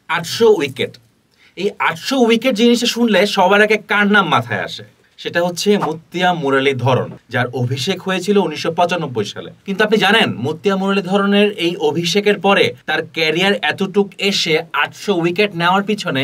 800 wicket. এই 800 wicket জিনিসটা শুনলে সবার আগে কার নাম মাথায় আসে? সেটা হচ্ছে মুত্তিয়া মুরলীধরন, যার অভিষেক হয়েছিল 1995 সালে। কিন্তু আপনি জানেন মুত্তিয়া মুরলীধরনের এই অভিষেকের পরে তার ক্যারিয়ার এতটুক এসে 800 উইকেট নেওয়ার পিছনে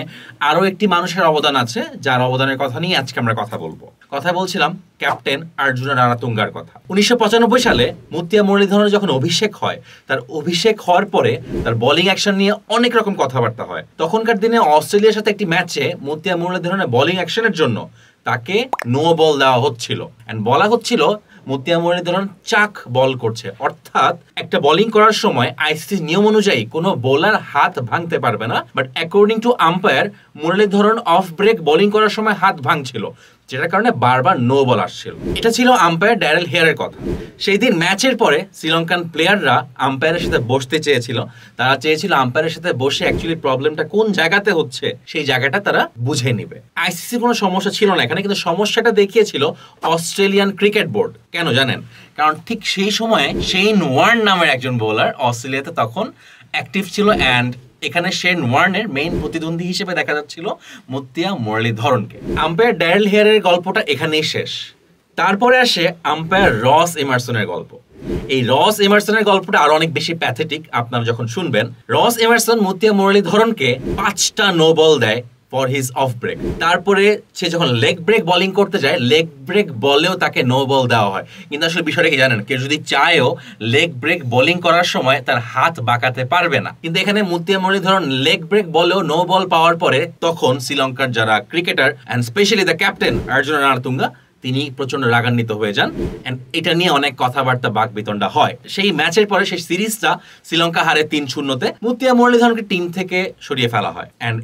আরো একটি মানুষের অবদান আছে, যার অবদানের কথা নিয়ে আজকে আমরা কথা বলবো। কথা বলছিলাম ক্যাপ্টেন অর্জুনা রানাতুঙ্গার কথা। 1995 সালে মুত্তিয়া মুরলীধরনের যখন অভিষেক হয়, তার অভিষেক হওয়ার পরে তার বোলিং অ্যাকশন নিয়ে অনেক রকম কথাবার্তা হয়। তখনকার দিনে অস্ট্রেলিয়ার সাথে একটি ম্যাচে মুত্তিয়া মুরলীধরনের বোলিং অ্যাকশনের জন্য তাকে নো বল দেওয়া হচ্ছিল, এন্ড বলা হচ্ছিল মুত্তিয়া মুরলীধরন চাক বল করছে, অর্থাৎ একটা বোলিং করার সময় আইসিসি নিয়ম অনুযায়ী কোনো বোলার হাত ভাঙতে পারবে না, but according to umpire Muralitharan off break bowling করার সময় হাত ভাঙছিল, যেটার কারণে বারবার নো বল আসছিল। এটা ছিল আম্পায়ার ড্যারেল হেয়ারের কথা। সেই দিন ম্যাচের পরে শ্রীলঙ্কান প্লেয়াররা আম্পায়ারের সাথে বসতে চেয়েছিল। তারা চেয়েছিল আম্পায়ারের সাথে বসে অ্যাকচুয়ালি প্রবলেমটা কোন জায়গাতে হচ্ছে সেই জায়গাটা তারা বুঝে নিবে। আইসিসির কোনো সমস্যা ছিল না এখানে, কিন্তু সমস্যাটা দেখিয়েছিল অস্ট্রেলিয়ান ক্রিকেট বোর্ড। কেন জানেন? কারণ ঠিক সেই সময়ে শেন ওয়ার্ন নামের একজন বোলার অস্ট্রেলিয়াতে তখন অ্যাক্টিভ ছিল, অ্যান্ড এখানে শেন ওয়ার্নের মেইন প্রতিদ্বন্দ্বী হিসেবে দেখা যাচ্ছিল মুত্তিয়া মুরলীধরনকে। আম্পায়ার ড্যারেল হেয়ারের গল্পটা এখানেই শেষ। তারপরে আসে আম্পায়ার রস এমারসনের গল্প। এই রস এমারসনের গল্পটা আরো অনেক বেশি প্যাথেটিক আপনারা যখন শুনবেন। রস এমারসন মুত্তিয়া মুরলীধরনকে 5টা নো বল দেয় ফর হিজ অফ ব্রেক। তারপরে সে যখন লেগ ব্রেক বোলিং করতে যায়, লেগ ব্রেক বলেও তাকে নো বল দেওয়া হয়। কিন্তু আসলে বিষয়টা কি জানেন? কেউ যদি চায়ও লেগ ব্রেক বোলিং করার সময় তার হাত বাঁকাতে পারবে না। কিন্তু এখানে মুত্তিয়া মুরলীধরন লেগ ব্রেক বলেও নো বল পাওয়ার পরে তখন শ্রীলঙ্কার যারা cricketer and specially the captain Arjuna Ranatunga তিনি প্রচন্ড রাগান্বিত হয়ে যান, এন্ড এটা নিয়ে অনেক কথাবার্তা বাকবিতণ্ডা হয়। সেই ম্যাচের পরে সেই সিরিজটা শ্রীলঙ্কা হারে 3-0-তে। মুত্তিয়া মুরলীধরনকে টিম থেকে সরিয়ে ফেলা হয়, এন্ড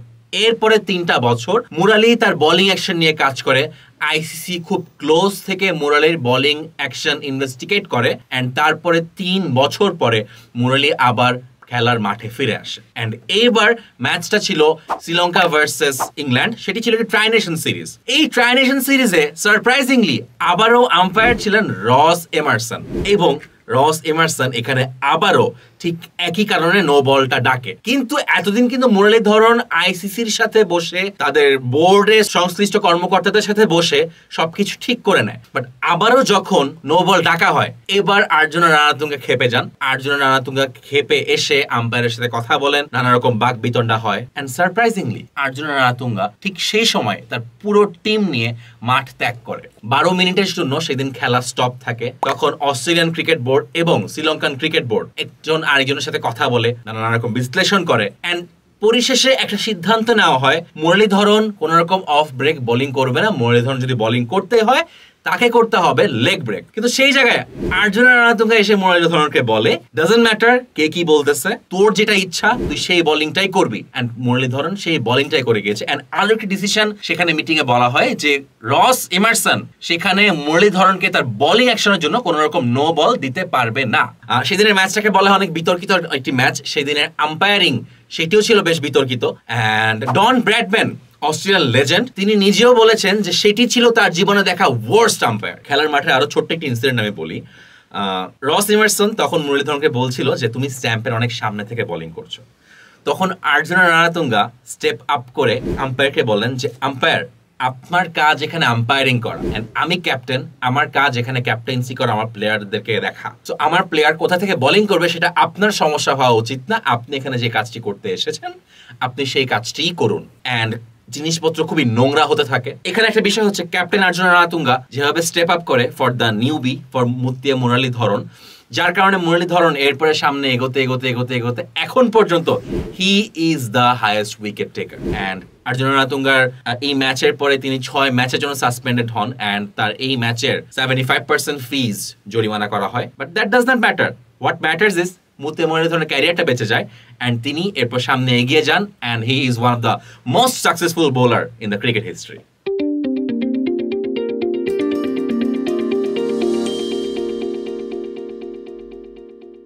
এরপরে 3টা বছর মুরালি তার বোলিং অ্যাকশন নিয়ে কাজ করে। আইসিসি খুব ক্লোজ থেকে মুরালির বোলিং অ্যাকশন ইনভেস্টিগেট করে, এন্ড তারপরে 3 বছর পরে মুরালি আবার খেলার মাঠে ফিরে আসে। এন্ড এইবার ম্যাচটা ছিল শ্রীলঙ্কা ভার্সেস ইংল্যান্ড। সেটি ছিল একটি ট্রাই নেশন সিরিজ। এই ট্রাই নেশন সিরিজে সারপ্রাইজিংলি আবারও আম্পায়ার ছিলেন রস এমারসন, এবং রস এমারসন এখানে আবারও ঠিক একই কারণে নো বলটা ডাকে। কিন্তু এতদিন কিন্তু মুরলীধরন আইসিসির সাথে বসে তাদের বোর্ডের সংশ্লিষ্ট কর্মকর্তাদের সাথে বসে সবকিছু ঠিক করে নেয়, বাট আবারও যখন নো বল ডাকা হয়, এবার অর্জুনা রানাতুঙ্গা খেপে যান। অর্জুনা রানাতুঙ্গা খেপে এসে আম্পায়ারের সাথে কথা বলেন, নানা রকম বাক বিতণ্ডা হয়, এন্ড সারপ্রাইজিংলি অর্জুনা রানাতুঙ্গা ঠিক সেই সময় তার পুরো টিম নিয়ে মাঠ ত্যাগ করে। 12 মিনিটের জন্য সেদিন খেলা স্টপ থাকে। তখন অস্ট্রেলিয়ান ক্রিকেট বোর্ড এবং শ্রীলঙ্কান ক্রিকেট বোর্ড একজন আরেকজনের সাথে কথা বলে, নানা রকম বিশ্লেষণ করে, এন্ড পরিশেষে একটা সিদ্ধান্ত নেওয়া হয় মুরলীধরন কোন রকম অফ ব্রেক বোলিং করবে না। মুরলীধরন যদি বোলিং করতে হয় তাকে করতে হবে লেগ ব্রেক। কিন্তু সেই জায়গায় অর্জুনা রানাতুঙ্গা এসে মুরলীধরনকে বলে, ডাজন্ট ম্যাটার কে কি বলতেছে, তোর যেটা ইচ্ছা তুই সেই বোলিংটাই করবি। এন্ড মুরলীধরন সেই বোলিংটাই করে গিয়েছে। এন্ড আরো একটি ডিসিশন সেখানে মিটিং এ বলা হয় যে রস এমারসন সেখানে মুরলীধরনকে তার বোলিং অ্যাকশনের জন্য কোন রকম নো বল দিতে পারবে না। সেদিনের ম্যাচটাকে বলা হয় অনেক বিতর্কিত একটি ম্যাচ। সেদিনের আম্পায়ারিং সেটিও ছিল বেশ বিতর্কিত। And Don Bradman Australian legend তিনি নিজেও বলেছেন যে সেটি ছিল তার জীবনে দেখা ওয়ার্স্ট আম্পায়ার। খেলার মাঠে আরো ছোট্ট একটি ইনসিডেন্ট আমি বলি। রস এমারসন তখন মুরলীধরনকে বলছিল যে তুমি স্ট্যাম্পের অনেক সামনে থেকে বোলিং করছো। তখন অর্জুনা রানাতুঙ্গা স্টেপ আপ করে আম্পায়ারকে বলেন যে আম্পায়ার, আপনার কাজ এখানে আম্পায়ারিং করা, এন্ড আমি ক্যাপ্টেন, আমার কাজ এখানে ক্যাপ্টেন্সি করা, আমার প্লেয়ারদেরকে দেখা। তো আমার প্লেয়ার কোথা থেকে বোলিং করবে সেটা আপনার সমস্যা হওয়া উচিত না। আপনি এখানে যে কাজটি করতে এসেছেন আপনি সেই কাজটিই করুন। এন্ড জিনিসপত্র খুবই নোংরা হতে থাকে। এখানে একটা বিষয় হচ্ছে ক্যাপ্টেন অর্জুনা রানাতুঙ্গা যেভাবে স্টেপ আপ করে for the newbie for Muttiah Muralitharan, যার কারণে মুরলীধরন এরপরে সামনে এগোতে এগোতে এগোতে এগোতে এখন পর্যন্ত he is the highest wicket taker. And Arjuna রানাতুঙ্গার এই ম্যাচের পরে তিনি 6 ম্যাচের জন্য সাসপেন্ডেড হন, এন্ড তার এই ম্যাচের 75% ফিজ জরিমানা করা হয়। But that does not matter. What matters is Muttiah মুরলীধরনের ক্যারিয়ারটা বেঁচে যায়, এন্ড তিনি এরপর সামনে এগিয়ে যান, and he is one of the most successful bowler in the cricket history.